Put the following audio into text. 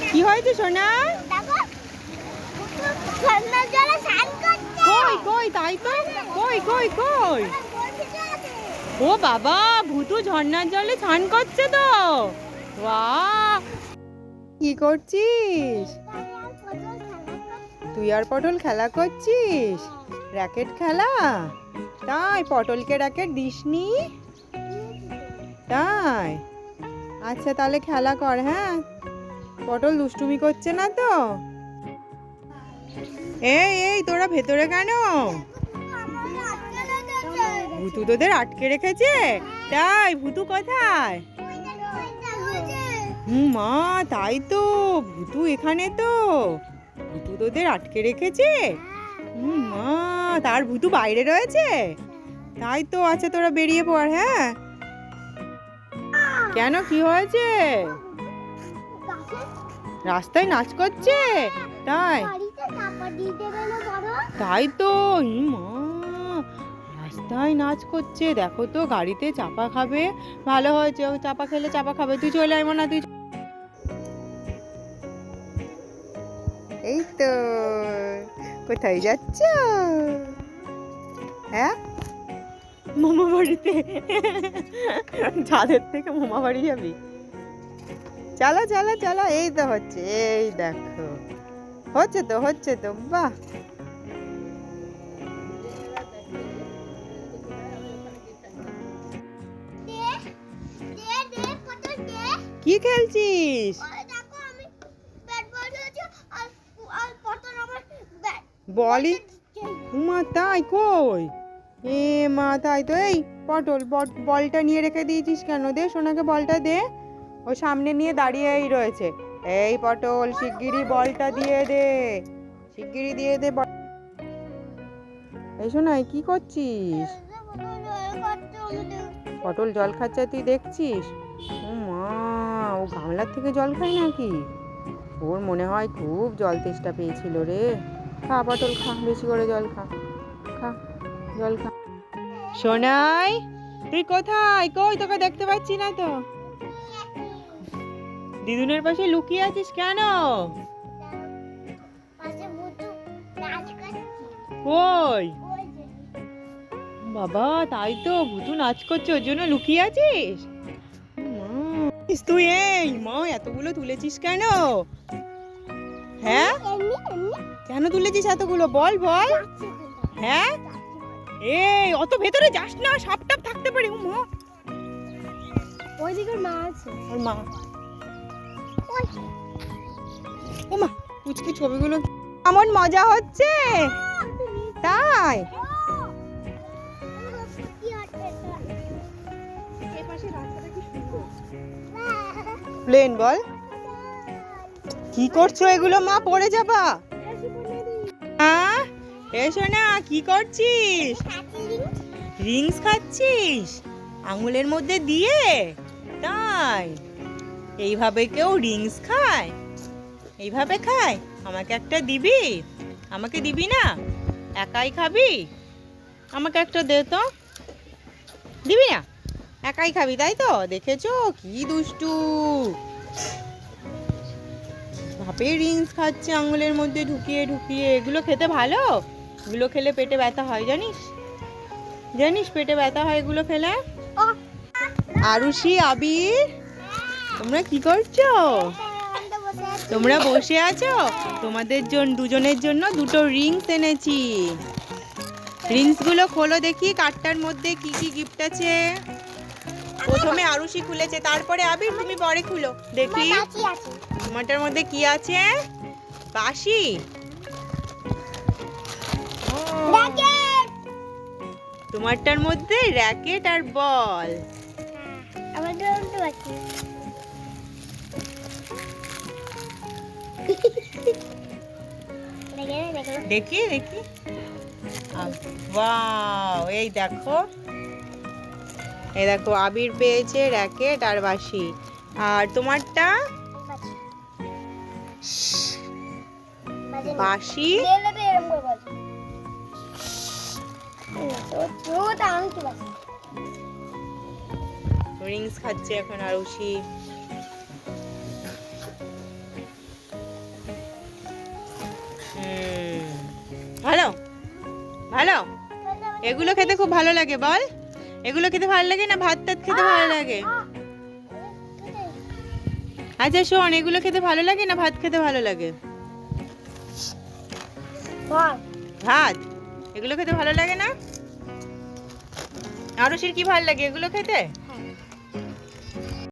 কি হয়েছে সোনা? কই কই তাই তো, কই কই কই। ও বাবা, ভুতু ঝর্ণার জলে স্নান করছে তো। বাহ, কি করছিস? তুই আর পটল খেলা করছিস? র্যাকেট খেলা? তাই পটলকে র্যাকেট দিসনি? তাই আচ্ছা, তাহলে খেলা কর। হ্যাঁ, পটল দুষ্টুমি করছে না তো? এই এই তোরা ভেতরে কেন? ভুতু তোদের আটকে রেখেছে? তাই ভুতু কোথায়? মা, তাই তো, ভুতু এখানে তো। ভুতু তোদের আটকে রেখেছে? মা, তার ভুতু বাইরে রয়েছে? তাই তো। আচ্ছা, তোরা বেরিয়ে পড়। হ্যাঁ, কেন, কি হয়েছে? রাস্তায় নাচ করছে? তাই তাই তো। মা, রাস্তায় নাচ করছে, দেখো তো, গাড়িতে চাপা খাবে। ভালো হয়েছে, ও চাপা খেলে চাপা খাবে। তুই চলে আয় না, তুই। এই তো, কোথায় যাচ্ছ? হ্যাঁ, মামা বাড়িতে। ছাদের থেকে মামা বাড়ি যাবি? চলো চলো চলো, এই তো হচ্ছে, এই দেখো, হচ্ছে তো হচ্ছে তো। বাহ, কি খেলছিস? বলি মা, তাই কই? এ মা, তাই তো। এই পটল, বলটা নিয়ে রেখে দিয়েছিস কেন? দে সোনাকে বলটা দে। ও সামনে নিয়ে দাঁড়িয়েই রয়েছে। এই পটল, শিগগিরই বলটা দিয়ে দে, শিগগিরই দিয়ে দে। এই সোনাই, কি করছিস? পটল জল খাচ্ছে, তুই দেখছিস? ও মা, ও গামলার থেকে জল খায় নাকি? ওর মনে হয় খুব জল তেষ্টা পেয়েছিল রে। খা পটল, খা, বেশি করে জল খা, খা, জল খা। সোনাই, তুই কোথায়? কই, তোকে দেখতে পাচ্ছি না তো। দিদুনের পাশে লুকিয়ে আছিস কেন? কই বাবা, তাই তো, ভুতু নাচ করছে, ওর জন্য লুকিয়ে আছিস? তুই এই মা, এতগুলো তুলেছিস কেন? হ্যাঁ, কেন তুলেছিস এতগুলো? বল বল। হ্যাঁ, এই অত ভেতরে যাস না, সাপ টাপ থাকতে পারে। ও মা, ওইদিকে মা আছে। ওর মা, ও মা, পুচকি ছবিগুলো কেমন মজা হচ্ছে। তাই প্লেন বল। কি করছো এগুলো মা? পড়ে যাবা। হ্যাঁ, এসো না, কি করছিস? রিংস খাচ্ছিস আঙুলের মধ্যে দিয়ে? তাই, এইভাবে কেউ রিংস খায়? এইভাবে খায়? আমাকে একটা দিবি? আমাকে দিবি না? একাই খাবি? আমাকে একটা দে তো। দিবি না? একাই খাবি তাই তো? দেখেছো কি দুষ্টু ভাবে রিংস খাচ্ছে আঙুলের মধ্যে ঢুকিয়ে ঢুকিয়ে। এগুলো খেতে ভালো? এগুলো খেলে পেটে ব্যথা হয় জানিস? জানিস পেটে ব্যথা হয় এগুলো খেলে? আরুষি, আবির, তোমরা কি করছো? তোমরা বসে আছো? তোমাদের দুজনের জন্য দুটো রিংস এনেছি। রিংস গুলো খোলো দেখি, কাঠটার মধ্যে কি কি গিফট আছে। প্রথমে আরুষি খুলেছে, তারপরে আবির, তুমি পরে খুলো দেখি। তোমারটার মধ্যে কি আছে? বাঁশি। তোমারটার মধ্যে র্যাকেট আর বল। দেখি দেখি, ওয়াও, এই দেখো, এই দেখো, আবির পেয়েছে র্যাকেট আর বাঁশি। আর তোমারটা? বাঁশি। রিংস খাচ্ছে এখন আরুষি। ভালো? এগুলো খেতে খুব ভালো লাগে বল? এগুলো খেতে ভালো লাগে না ভাত টাত খেতে ভালো লাগে? আচ্ছা শোন, এগুলো খেতে ভালো লাগে না ভাত খেতে ভালো লাগে? ভাত। এগুলো খেতে ভালো লাগে না? আরুষির কি ভালো লাগে এগুলো খেতে?